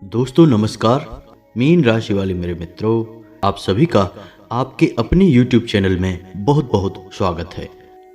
दोस्तों नमस्कार। मीन राशि वाले मेरे मित्रों, आप सभी का आपके अपने YouTube चैनल में बहुत बहुत स्वागत है।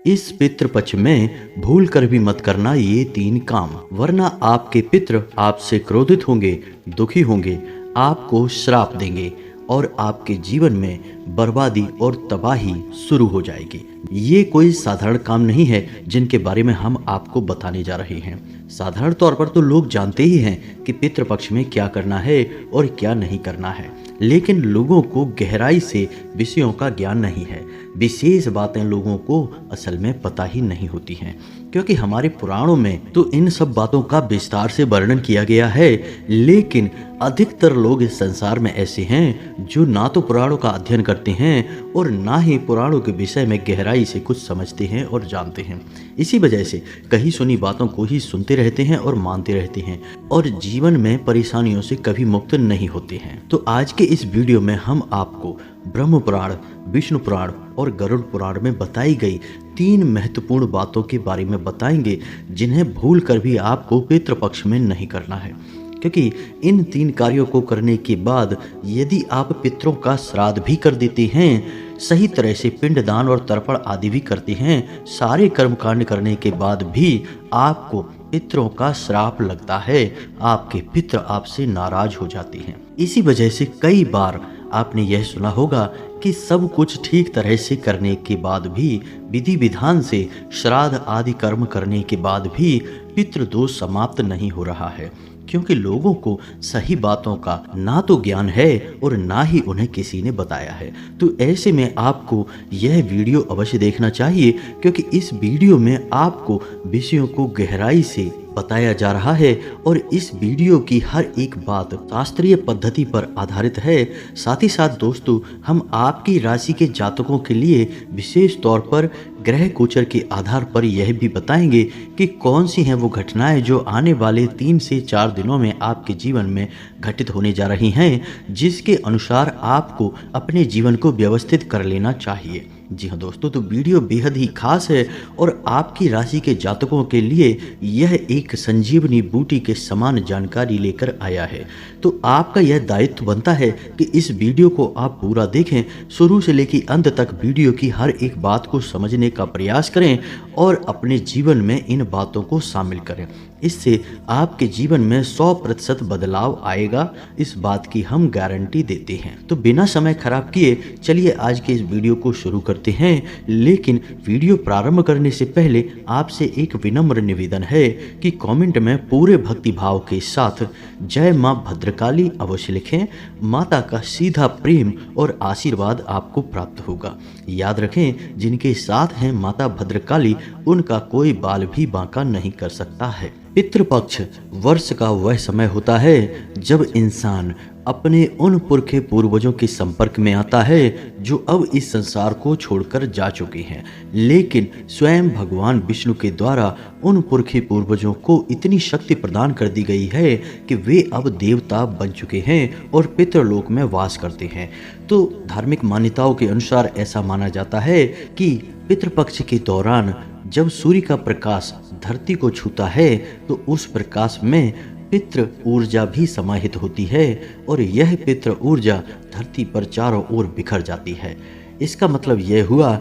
इस पितृपक्ष में भूल कर भी मत करना ये 3 काम, वरना आपके पितृ आपसे क्रोधित होंगे, दुखी होंगे, आपको श्राप देंगे और आपके जीवन में बर्बादी और तबाही शुरू हो जाएगी। ये कोई साधारण काम नहीं है जिनके बारे में हम आपको बताने जा रहे हैं। साधारण तौर पर तो लोग जानते ही हैं कि पितृपक्ष में क्या करना है और क्या नहीं करना है, लेकिन लोगों को गहराई से विषयों का ज्ञान नहीं है। विशेष बातें लोगों को असल में पता ही नहीं होती हैं, क्योंकि हमारे पुराणों में तो इन सब बातों का विस्तार से वर्णन किया गया है, लेकिन अधिकतर लोग इस संसार में ऐसे हैं जो ना तो पुराणों का अध्ययन करते हैं और ना ही पुराणों के विषय में गहराई से कुछ समझते हैं और जानते हैं। इसी वजह से कहीं सुनी बातों को ही सुनते रहते हैं और मानते रहते हैं और जीवन में परेशानियों से कभी मुक्त नहीं होते हैं। तो आज के इस वीडियो में हम आपको ब्रह्म पुराण, विष्णु पुराण और गरुड़ पुराण में बताई गई 3 महत्वपूर्ण बातों के बारे में बताएंगे, जिन्हें भूल कर भी आपको पितृपक्ष में नहीं करना है। क्योंकि इन 3 कार्यों को करने के बाद यदि आप पितरों का श्राद्ध भी कर देते हैं, सही तरह से पिंडदान और तर्पण आदि भी करते हैं, सारे कर्मकांड करने के बाद भी आपको पितरों का श्राप लगता है, आपके पितर आपसे नाराज हो जाते हैं। इसी वजह से कई बार आपने यह सुना होगा कि सब कुछ ठीक तरह से करने के बाद भी, विधि विधान से श्राद्ध आदि कर्म करने के बाद भी पितृदोष समाप्त नहीं हो रहा है, क्योंकि लोगों को सही बातों का ना तो ज्ञान है और ना ही उन्हें किसी ने बताया है। तो ऐसे में आपको यह वीडियो अवश्य देखना चाहिए, क्योंकि इस वीडियो में आपको विषयों को गहराई से बताया जा रहा है और इस वीडियो की हर एक बात शास्त्रीय पद्धति पर आधारित है। साथ ही साथ दोस्तों, हम आपकी राशि के जातकों के लिए विशेष तौर पर ग्रह गोचर के आधार पर यह भी बताएंगे कि कौन सी हैं वो घटनाएं जो आने वाले 3 से 4 दिनों में आपके जीवन में घटित होने जा रही हैं, जिसके अनुसार आपको अपने जीवन को व्यवस्थित कर लेना चाहिए। जी हाँ दोस्तों, तो वीडियो बेहद ही खास है और आपकी राशि के जातकों के लिए यह एक संजीवनी बूटी के समान जानकारी लेकर आया है। तो आपका यह दायित्व बनता है कि इस वीडियो को आप पूरा देखें, शुरू से लेकर अंत तक वीडियो की हर एक बात को समझने का प्रयास करें और अपने जीवन में इन बातों को शामिल करें। इससे आपके जीवन में 100% बदलाव आएगा, इस बात की हम गारंटी देते हैं। तो बिना समय खराब किए चलिए आज के इस वीडियो को शुरू करते हैं। लेकिन वीडियो प्रारंभ करने से पहले आपसे एक विनम्र निवेदन है कि कमेंट में पूरे भक्ति भाव के साथ जय मां भद्रकाली अवश्य लिखें। माता का सीधा प्रेम और आशीर्वाद आपको प्राप्त होगा। याद रखें, जिनके साथ हैं माता भद्रकाली, उनका कोई बाल भी बांका नहीं कर सकता है। पितृपक्ष वर्ष का वह समय होता है जब इंसान अपने उन पुरखे पूर्वजों के संपर्क में आता है जो अब इस संसार को छोड़कर जा चुके हैं, लेकिन स्वयं भगवान विष्णु के द्वारा उन पुरखे पूर्वजों को इतनी शक्ति प्रदान कर दी गई है कि वे अब देवता बन चुके हैं और पितृलोक में वास करते हैं। तो धार्मिक मान्यताओं के अनुसार ऐसा माना जाता है कि पितृपक्ष के दौरान जब सूर्य का प्रकाश धरती को छूता है तो उस प्रकाश में पितृ ऊर्जा भी समाहित होती है और यह पितृ ऊर्जा धरती पर चारों ओर बिखर जाती है। इसका मतलब यह हुआ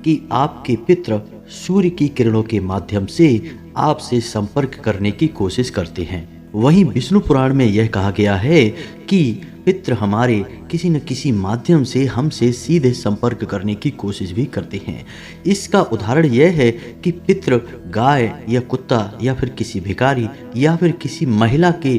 कि आपके पितृ सूर्य की किरणों के माध्यम से आपसे संपर्क करने की कोशिश करते हैं। वहीं विष्णु पुराण में यह कहा गया है कि पितृ हमारे किसी न किसी माध्यम से हमसे सीधे संपर्क करने की कोशिश भी करते हैं। इसका उदाहरण यह है कि पितृ गाय या कुत्ता या फिर किसी भिखारी या फिर किसी महिला के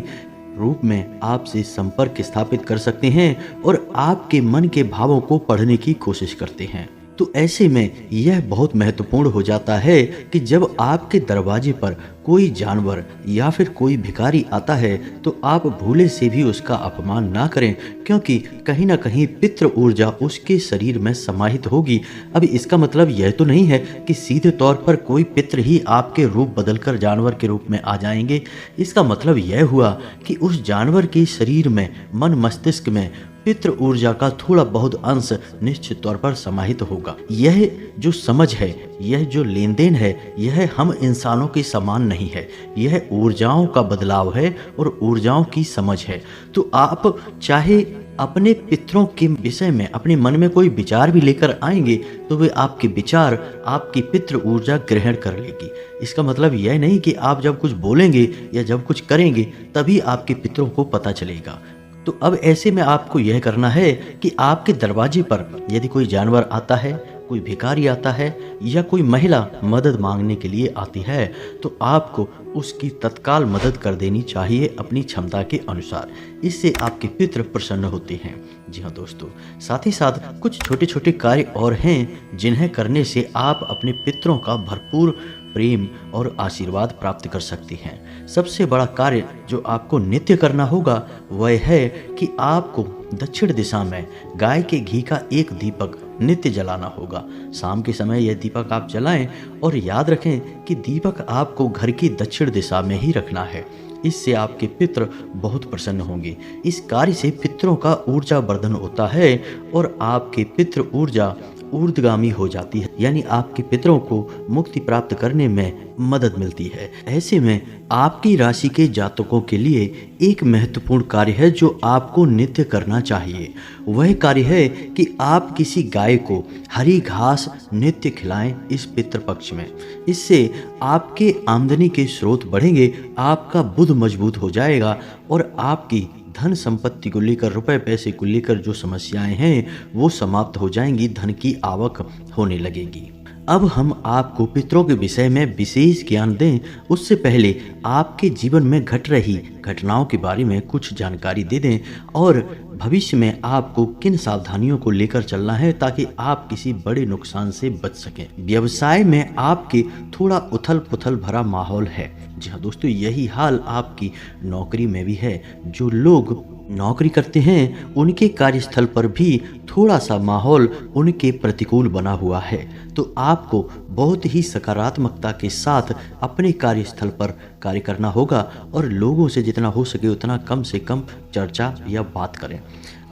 रूप में आपसे संपर्क स्थापित कर सकते हैं और आपके मन के भावों को पढ़ने की कोशिश करते हैं। तो ऐसे में यह बहुत महत्वपूर्ण हो जाता है कि जब आपके दरवाजे पर कोई जानवर या फिर कोई भिखारी आता है तो आप भूले से भी उसका अपमान ना करें, क्योंकि कहीं ना कहीं पितृ ऊर्जा उसके शरीर में समाहित होगी। अब इसका मतलब यह तो नहीं है कि सीधे तौर पर कोई पितृ ही आपके रूप बदलकर जानवर के रूप में आ जाएंगे। इसका मतलब यह हुआ कि उस जानवर के शरीर में, मन मस्तिष्क में पितृ ऊर्जा का थोड़ा बहुत अंश निश्चित तौर पर समाहित होगा। यह जो समझ है, यह जो लेन देन है, यह हम इंसानों के समान नहीं है। यह ऊर्जाओं का बदलाव है और ऊर्जाओं की समझ है। तो आप चाहे अपने पितरों के विषय में अपने मन में कोई विचार भी लेकर आएंगे तो वे आपके विचार आपकी पितृ ऊर्जा ग्रहण कर लेगी। इसका मतलब यह नहीं कि आप जब कुछ बोलेंगे या जब कुछ करेंगे तभी आपके पितरों को पता चलेगा। तो अब ऐसे में आपको यह करना है कि आपके दरवाजे पर यदि कोई जानवर आता है, कोई भिखारी आता है या कोई महिला मदद मांगने के लिए आती है तो आपको उसकी तत्काल मदद कर देनी चाहिए अपनी क्षमता के अनुसार। इससे आपके पितृ प्रसन्न होते हैं। जी हाँ दोस्तों, साथ ही साथ कुछ छोटे छोटे कार्य और हैं जिन्हें करने से आप अपने पितरों का भरपूर प्रेम और आशीर्वाद प्राप्त कर सकते हैं। सबसे बड़ा कार्य जो आपको नित्य करना होगा वह है कि आपको दक्षिण दिशा में गाय के घी का एक दीपक नित्य जलाना होगा। शाम के समय यह दीपक आप जलाएं और याद रखें कि दीपक आपको घर की दक्षिण दिशा में ही रखना है। इससे आपके पितृ बहुत प्रसन्न होंगे। इस कार्य से पितरों का ऊर्जा वर्धन होता है और आपके पितृ ऊर्जा ऊर्ध्वगामी हो जाती है, यानी आपके पितरों को मुक्ति प्राप्त करने में मदद मिलती है। ऐसे में आपकी राशि के जातकों के लिए एक महत्वपूर्ण कार्य है जो आपको नित्य करना चाहिए। वह कार्य है कि आप किसी गाय को हरी घास नित्य खिलाएं इस पितृपक्ष में। इससे आपके आमदनी के स्रोत बढ़ेंगे, आपका बुद्ध मजबूत हो जाएगा और आपकी धन संपत्ति को लेकर, रुपए पैसे को लेकर जो समस्याएं हैं वो समाप्त हो जाएंगी, धन की आवक होने लगेगी। अब हम आपको पितरों के विषय में विशेष ज्ञान दें उससे पहले आपके जीवन में घट रही घटनाओं के बारे में कुछ जानकारी दे दें और भविष्य में आपको किन सावधानियों को लेकर चलना है ताकि आप किसी बड़े नुकसान से बच सकें। व्यवसाय में आपके थोड़ा उथल पुथल भरा माहौल है। जी हाँ दोस्तों, यही हाल आपकी नौकरी में भी है। जो लोग नौकरी करते हैं उनके कार्यस्थल पर भी थोड़ा सा माहौल उनके प्रतिकूल बना हुआ है। तो आपको बहुत ही सकारात्मकता के साथ अपने कार्यस्थल पर कार्य करना होगा और लोगों से जितना हो सके उतना कम से कम चर्चा या बात करें।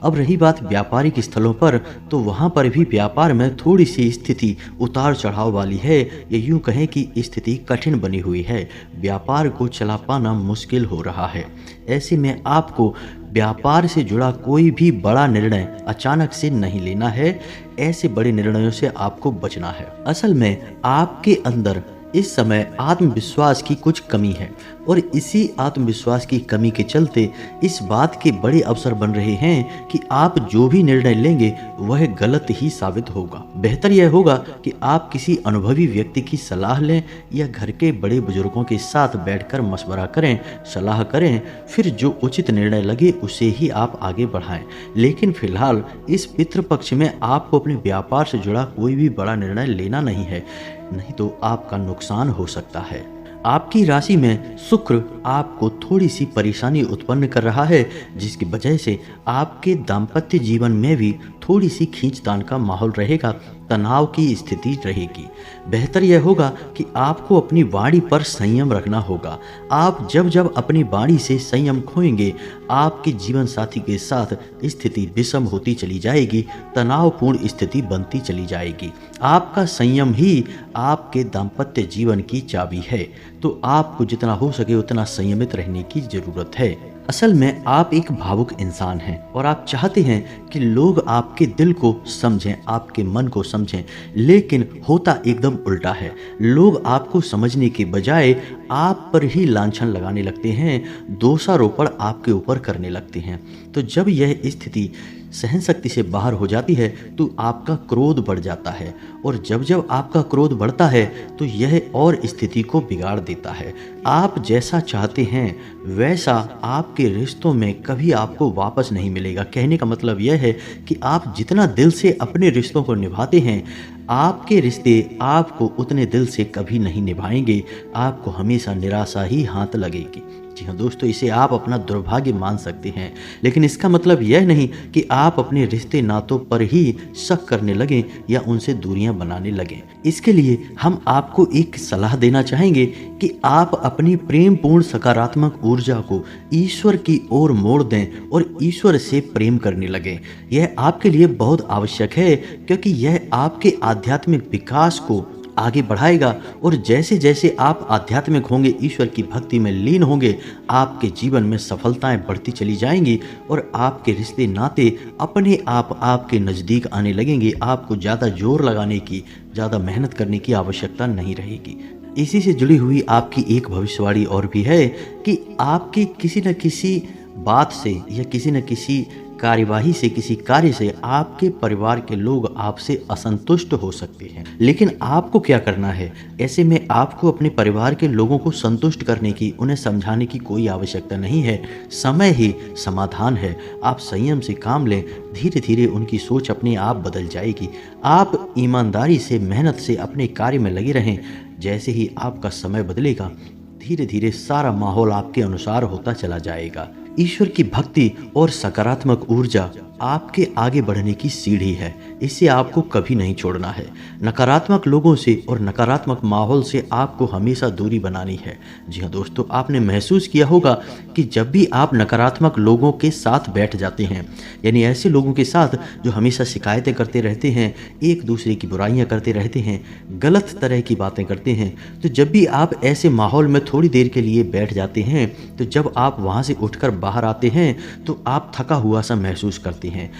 अब रही बात व्यापारिक स्थलों पर, तो वहाँ पर भी व्यापार में थोड़ी सी स्थिति उतार चढ़ाव वाली है। ये यूँ कहें कि स्थिति कठिन बनी हुई है। व्यापार को चला पाना मुश्किल हो रहा है। ऐसे में आपको व्यापार से जुड़ा कोई भी बड़ा निर्णय अचानक से नहीं लेना है। ऐसे बड़े निर्णयों से आपको बचना है। असल में आपके अंदर इस समय आत्मविश्वास की कुछ कमी है और इसी आत्मविश्वास की कमी के चलते इस बात के बड़े अवसर बन रहे हैं कि आप जो भी निर्णय लेंगे वह गलत ही साबित होगा। बेहतर यह होगा कि आप किसी अनुभवी व्यक्ति की सलाह लें या घर के बड़े बुजुर्गों के साथ बैठकर मशवरा करें, सलाह करें, फिर जो उचित निर्णय लगे उसे ही आप आगे बढ़ाएं। लेकिन फिलहाल इस पितृपक्ष में आपको अपने व्यापार से जुड़ा कोई भी बड़ा निर्णय लेना नहीं है, नहीं तो आपका नुकसान हो सकता है। आपकी राशि में शुक्र आपको थोड़ी सी परेशानी उत्पन्न कर रहा है, जिसकी वजह से आपके दाम्पत्य जीवन में भी थोड़ी सी खींचतान का माहौल रहेगा, तनाव की स्थिति रहेगी। बेहतर यह होगा कि आपको अपनी वाणी पर संयम रखना होगा। आप जब जब अपनी वाणी से संयम खोएंगे, आपके जीवन साथी के साथ स्थिति विषम होती चली जाएगी, तनावपूर्ण स्थिति बनती चली जाएगी। आपका संयम ही आपके दाम्पत्य जीवन की चाबी है, तो आपको जितना हो सके उतना संयमित रहने की जरूरत है। असल में आप एक भावुक इंसान हैं और आप चाहते हैं कि लोग आपके दिल को समझें, आपके मन को समझें, लेकिन होता एकदम उल्टा है। लोग आपको समझने के बजाय आप पर ही लांछन लगाने लगते हैं, दोषारोपण आपके ऊपर करने लगते हैं। तो जब यह स्थिति सहन शक्ति से बाहर हो जाती है तो आपका क्रोध बढ़ जाता है और जब जब आपका क्रोध बढ़ता है तो यह और स्थिति को बिगाड़ देता है। आप जैसा चाहते हैं वैसा आपके रिश्तों में कभी आपको वापस नहीं मिलेगा। कहने का मतलब यह है कि आप जितना दिल से अपने रिश्तों को निभाते हैं, आपके रिश्ते आपको उतने दिल से कभी नहीं निभाएंगे, आपको हमेशा निराशा ही हाथ लगेगी। जी हाँ दोस्तों, इसे आप अपना दुर्भाग्य मान सकते हैं, लेकिन इसका मतलब यह नहीं कि आप अपने रिश्ते नातों पर ही शक करने लगें या उनसे दूरियां बनाने लगें। इसके लिए हम आपको एक सलाह देना चाहेंगे कि आप अपनी प्रेमपूर्ण सकारात्मक ऊर्जा को ईश्वर की ओर मोड़ दें और ईश्वर से प्रेम करने लगें। यह आपके लिए बहुत आवश्यक है, क्योंकि यह आपके आध्यात्मिक विकास को आगे बढ़ाएगा। और जैसे जैसे आप आध्यात्मिक होंगे, ईश्वर की भक्ति में लीन होंगे, आपके जीवन में सफलताएं बढ़ती चली जाएंगी और आपके रिश्ते नाते अपने आप आपके नज़दीक आने लगेंगे। आपको ज़्यादा जोर लगाने की, ज़्यादा मेहनत करने की आवश्यकता नहीं रहेगी। इसी से जुड़ी हुई आपकी एक भविष्यवाणी और भी है कि आपकी किसी न किसी बात से या किसी न किसी कार्यवाही से, किसी कार्य से आपके परिवार के लोग आपसे असंतुष्ट हो सकते हैं, लेकिन आपको क्या करना है? ऐसे में आपको अपने परिवार के लोगों को संतुष्ट करने की, उन्हें समझाने की कोई आवश्यकता नहीं है। समय ही समाधान है। आप संयम से काम लें, धीरे धीरे उनकी सोच अपने आप बदल जाएगी। आप ईमानदारी से, मेहनत से अपने कार्य में लगे रहें। जैसे ही आपका समय बदलेगा, धीरे धीरे सारा माहौल आपके अनुसार होता चला जाएगा। ईश्वर की भक्ति और सकारात्मक ऊर्जा आपके आगे बढ़ने की सीढ़ी है। इसे आपको कभी नहीं छोड़ना है। नकारात्मक लोगों से और नकारात्मक माहौल से आपको हमेशा दूरी बनानी है। जी हाँ दोस्तों, आपने महसूस किया होगा कि जब भी आप नकारात्मक लोगों के साथ बैठ जाते हैं, यानी ऐसे लोगों के साथ जो हमेशा शिकायतें करते रहते हैं, एक दूसरे की बुराइयां करते रहते हैं, गलत तरह की बातें करते हैं, तो जब भी आप ऐसे माहौल में थोड़ी देर के लिए बैठ जाते हैं, तो जब आप वहाँ से उठकर बाहर आते हैं तो आप थका हुआ सा महसूस करते हैं।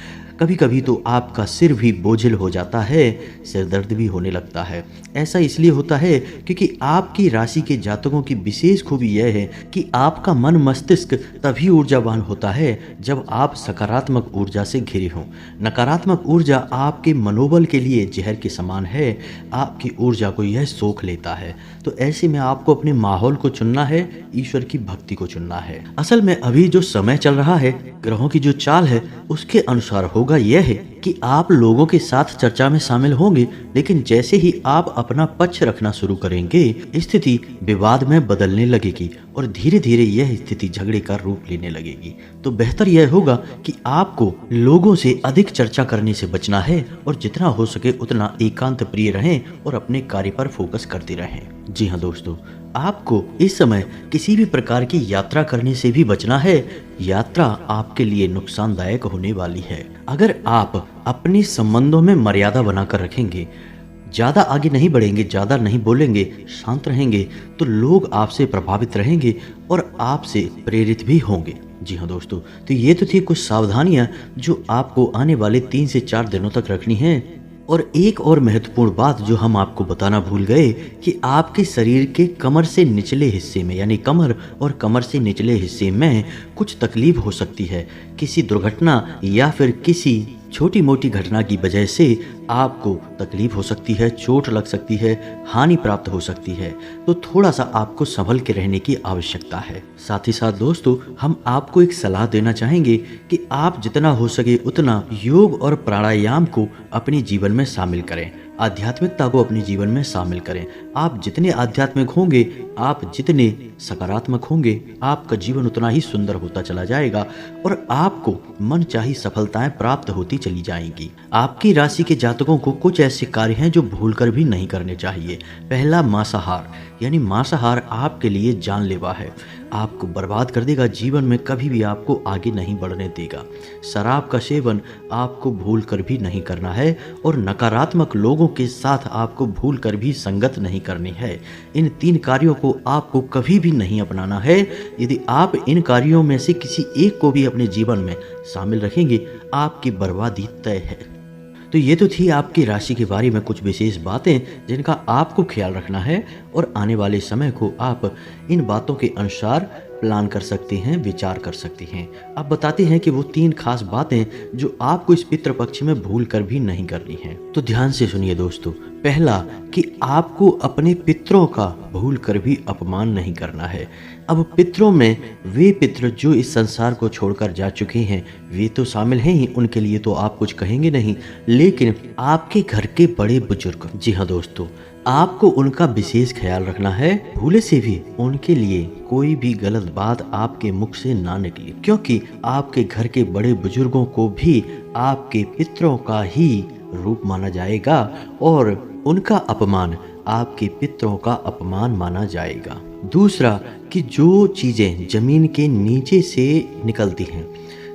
कभी कभी तो आपका सिर भी बोझिल हो जाता है, सिर दर्द भी होने लगता है। ऐसा इसलिए होता है क्योंकि आपकी राशि के जातकों की विशेष खूबी यह है कि आपका मन मस्तिष्क तभी ऊर्जावान होता है जब आप सकारात्मक ऊर्जा से घिरे हों। नकारात्मक ऊर्जा आपके मनोबल के लिए जहर के समान है, आपकी ऊर्जा को यह सोख लेता है। तो ऐसे में आपको अपने माहौल को चुनना है, ईश्वर की भक्ति को चुनना है। असल में अभी जो समय चल रहा है, ग्रहों की जो चाल है, उसके अनुसार होगा यह है कि आप लोगों के साथ चर्चा में शामिल होंगे, लेकिन जैसे ही आप अपना पक्ष रखना शुरू करेंगे, स्थिति विवाद में बदलने लगेगी और धीरे धीरे यह स्थिति झगड़े का रूप लेने लगेगी। तो बेहतर यह होगा कि आपको लोगों से अधिक चर्चा करने से बचना है और जितना हो सके उतना एकांत प्रिय रहें और अपने कार्य पर फोकस करते रहें। जी हाँ दोस्तों, आपको इस समय किसी भी प्रकार की यात्रा करने से भी बचना है। यात्रा आपके लिए नुकसानदायक होने वाली है। अगर आप अपने संबंधों में मर्यादा बनाकर रखेंगे, ज़्यादा आगे नहीं बढ़ेंगे, ज़्यादा नहीं बोलेंगे, शांत रहेंगे, तो लोग आपसे प्रभावित रहेंगे और आपसे प्रेरित भी होंगे। जी हाँ दोस्तों, तो ये तो थी कुछ सावधानियाँ जो आपको आने वाले 3 से 4 दिनों तक रखनी है। और एक और महत्वपूर्ण बात जो हम आपको बताना भूल गए कि आपके शरीर के कमर से निचले हिस्से में, यानी कमर और कमर से निचले हिस्से में कुछ तकलीफ हो सकती है। किसी दुर्घटना या फिर किसी छोटी मोटी घटना की वजह से आपको तकलीफ हो सकती है, चोट लग सकती है, हानि प्राप्त हो सकती है। तो थोड़ा सा आपको संभल के रहने की आवश्यकता है। साथ ही साथ दोस्तों, हम आपको एक सलाह देना चाहेंगे कि आप जितना हो सके उतना योग और प्राणायाम को अपने जीवन में शामिल करें, आध्यात्मिकता को अपने जीवन में शामिल करें। आप जितने आध्यात्मिक होंगे, आप जितने सकारात्मक होंगे, आपका जीवन उतना ही सुंदर होता चला जाएगा और आपको मनचाही सफलताएं प्राप्त होती चली जाएंगी। आपकी राशि के जातकों को कुछ ऐसे कार्य हैं जो भूलकर भी नहीं करने चाहिए। पहला, मांसाहार, यानी मांसाहार आपके लिए जानलेवा है, आपको बर्बाद कर देगा, जीवन में कभी भी आपको आगे नहीं बढ़ने देगा। शराब का सेवन आपको भूल कर भी नहीं करना है और नकारात्मक लोगों के साथ आपको भूल कर भी संगत नहीं करनी है। इन 3 कार्यों को आपको कभी भी नहीं अपनाना है। यदि आप इन कार्यों में से किसी एक को भी अपने जीवन में शामिल रखेंगे, आपकी बर्बादी तय है। तो ये तो थी आपकी राशि के बारे में कुछ विशेष बातें जिनका आपको ख्याल रखना है और आने वाले समय को आप इन बातों के अनुसार प्लान कर सकते हैं, विचार कर सकते हैं। अब बताते हैं कि वो 3 खास बातें जो आपको इस पितृपक्ष में भूल कर भी नहीं करनी है। तो ध्यान से सुनिए दोस्तों। पहला, कि आपको अपने पितरों का भूल कर भी अपमान नहीं करना है। अब पितरों में वे पितर जो इस संसार को छोड़कर जा चुके हैं वे तो शामिल हैं ही, उनके लिए तो आप कुछ कहेंगे नहीं, लेकिन आपके घर के बड़े बुजुर्ग, जी हाँ दोस्तों, आपको उनका विशेष ख्याल रखना है। भूले से भी उनके लिए कोई भी गलत बात आपके मुख से ना निकले, क्योंकि आपके घर के बड़े बुजुर्गों को भी आपके पितरों का ही रूप माना जाएगा और उनका अपमान आपके पितरों का अपमान माना जाएगा। दूसरा कि जो चीजें जमीन के नीचे से निकलती हैं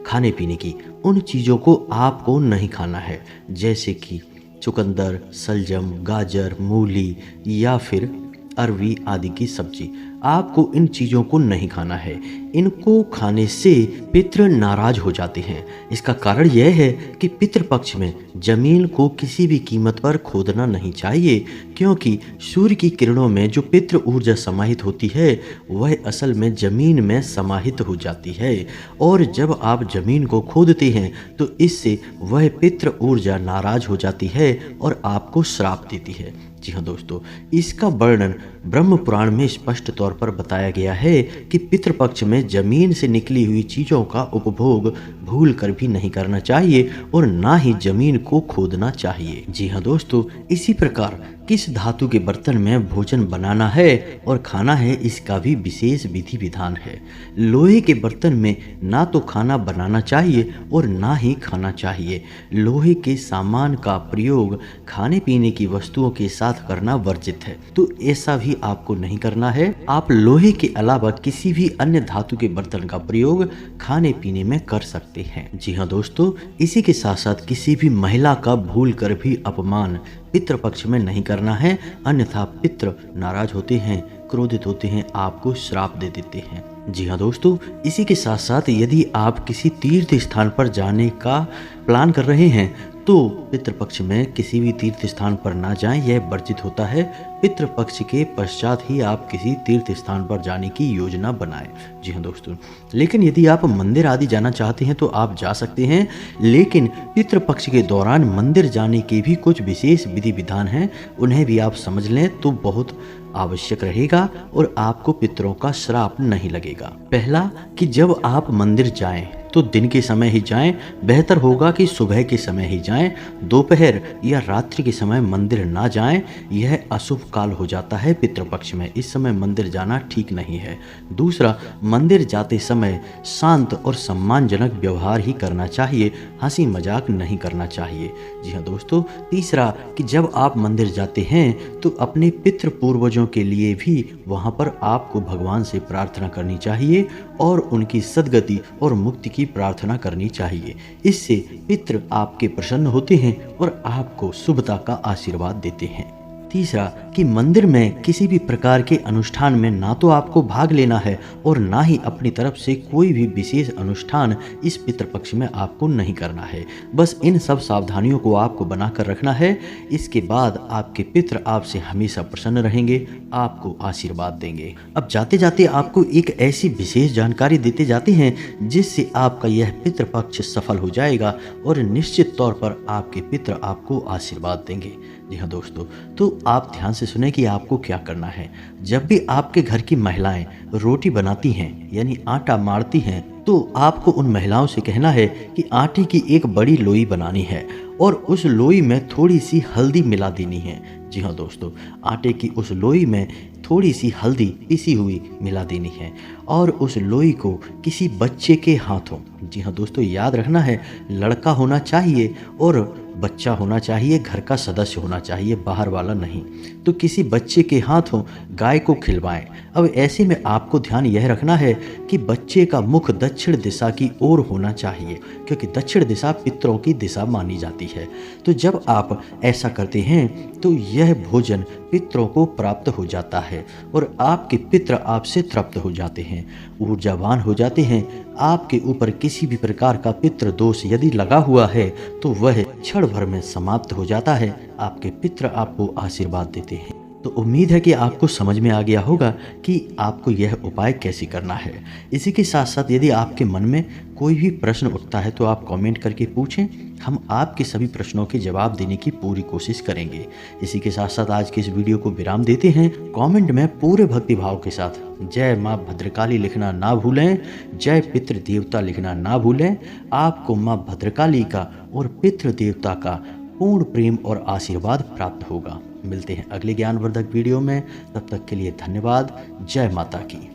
खाने पीने की, उन चीजों को आपको नहीं खाना है, जैसे कि चुकंदर, सलजम, गाजर, मूली या फिर अरवी आदि की सब्जी। आपको इन चीज़ों को नहीं खाना है। इनको खाने से पितृ नाराज हो जाते हैं। इसका कारण यह है कि पितृपक्ष में जमीन को किसी भी कीमत पर खोदना नहीं चाहिए, क्योंकि सूर्य की किरणों में जो पितृ ऊर्जा समाहित होती है वह असल में जमीन में समाहित हो जाती है, और जब आप जमीन को खोदते हैं तो इससे वह पितृ ऊर्जा नाराज हो जाती है और आपको श्राप देती है। जी हाँ दोस्तों, इसका वर्णन ब्रह्म पुराण में स्पष्ट तौर पर बताया गया है कि पितृपक्ष में जमीन से निकली हुई चीजों का उपभोग भूल कर भी नहीं करना चाहिए और ना ही जमीन को खोदना चाहिए। जी हाँ दोस्तों, इसी प्रकार किस धातु के बर्तन में भोजन बनाना है और खाना है इसका भी विशेष विधि विधान है। लोहे के बर्तन में ना तो खाना बनाना चाहिए और ना ही खाना चाहिए। लोहे के सामान का प्रयोग खाने पीने की वस्तुओं के साथ करना वर्जित है, तो ऐसा भी आपको नहीं करना है। आप लोहे के अलावा किसी भी अन्य धातु के बर्तन का प्रयोग खाने पीने में कर सकते हैं। जी हाँ दोस्तों, इसी के साथ साथ किसी भी महिला का भूल कर भी अपमान पितृपक्ष में नहीं करना है, अन्यथा पितृ नाराज होते हैं, क्रोधित होते हैं, आपको श्राप दे देते हैं। जी हाँ दोस्तों, इसी के साथ साथ यदि आप किसी तीर्थ स्थान पर जाने का प्लान कर रहे हैं तो पितृपक्ष में किसी भी तीर्थ स्थान पर ना जाएं, यह वर्जित होता है। पितृपक्ष के पश्चात ही आप किसी तीर्थ स्थान पर जाने की योजना बनाएं। जी हाँ दोस्तों, लेकिन यदि आप मंदिर आदि जाना चाहते हैं तो आप जा सकते हैं, लेकिन पितृपक्ष के दौरान मंदिर जाने के भी कुछ विशेष विधि विधान हैं, उन्हें भी आप समझ लें तो बहुत आवश्यक रहेगा और आपको पितरों का श्राप नहीं लगेगा। पहला कि जब आप मंदिर जाएं तो दिन के समय ही जाएं, बेहतर होगा कि सुबह के समय ही जाएं। दोपहर या रात्रि के समय मंदिर ना जाएं, यह अशुभ काल हो जाता है पितृपक्ष में, इस समय मंदिर जाना ठीक नहीं है। दूसरा, मंदिर जाते समय शांत और सम्मानजनक व्यवहार ही करना चाहिए, हंसी मजाक नहीं करना चाहिए। जी हाँ दोस्तों, तीसरा कि जब आप मंदिर जाते हैं तो अपने पितृ पूर्वजों के लिए भी वहाँ पर आपको भगवान से प्रार्थना करनी चाहिए और उनकी सद्गति और मुक्ति की प्रार्थना करनी चाहिए। इससे पितृ आपके प्रसन्न होते हैं और आपको शुभता का आशीर्वाद देते हैं। तीसरा कि मंदिर में किसी भी प्रकार के अनुष्ठान में ना तो आपको भाग लेना है और ना ही अपनी तरफ से कोई भी विशेष अनुष्ठान इस पितृपक्ष में आपको नहीं करना है। बस इन सब सावधानियों को आपको बनाकर रखना है। इसके बाद आपके पितृ आपसे हमेशा प्रसन्न रहेंगे, आपको आशीर्वाद देंगे। अब जाते जाते आपको एक ऐसी विशेष जानकारी देते जाते हैं जिससे आपका यह पितृपक्ष सफल हो जाएगा और निश्चित तौर पर आपके पितृ आपको आशीर्वाद देंगे। जी हाँ दोस्तों, तो आप ध्यान से सुने कि आपको क्या करना है। जब भी आपके घर की महिलाएं रोटी बनाती हैं यानी आटा मारती हैं, तो आपको उन महिलाओं से कहना है कि आटे की एक बड़ी लोई बनानी है और उस लोई में थोड़ी सी हल्दी मिला देनी है। जी हाँ दोस्तों, आटे की उस लोई में थोड़ी सी हल्दी पिसी हुई मिला देनी है और उस लोई को किसी बच्चे के हाथों, जी हाँ दोस्तों याद रखना है, लड़का होना चाहिए और बच्चा होना चाहिए, घर का सदस्य होना चाहिए, बाहर वाला नहीं, तो किसी बच्चे के हाथों गाय को खिलवाएं। अब ऐसे में आपको ध्यान यह रखना है कि बच्चे का मुख दक्षिण दिशा की ओर होना चाहिए, क्योंकि दक्षिण दिशा पितरों की दिशा मानी जाती है। तो जब आप ऐसा करते हैं तो यह भोजन पितरों को प्राप्त हो जाता है और आपके पितर आपसे तृप्त हो जाते हैं, ऊर्जावान हो जाते हैं। आपके ऊपर किसी भी प्रकार का पितृ दोष यदि लगा हुआ है तो वह क्षण भर में समाप्त हो जाता है। आपके पितृ आपको आशीर्वाद देते हैं। तो उम्मीद है कि आपको समझ में आ गया होगा कि आपको यह उपाय कैसे करना है। इसी के साथ साथ यदि आपके मन में कोई भी प्रश्न उठता है तो आप कमेंट करके पूछें, हम आपके सभी प्रश्नों के जवाब देने की पूरी कोशिश करेंगे। इसी के साथ साथ आज के इस वीडियो को विराम देते हैं। कमेंट में पूरे भक्ति भाव के साथ जय माँ भद्रकाली लिखना ना भूलें, जय पितृ देवता लिखना ना भूलें। आपको माँ भद्रकाली का और पितृ देवता का पूर्ण प्रेम और आशीर्वाद प्राप्त होगा। मिलते हैं अगले ज्ञानवर्धक वीडियो में, तब तक के लिए धन्यवाद। जय माता की।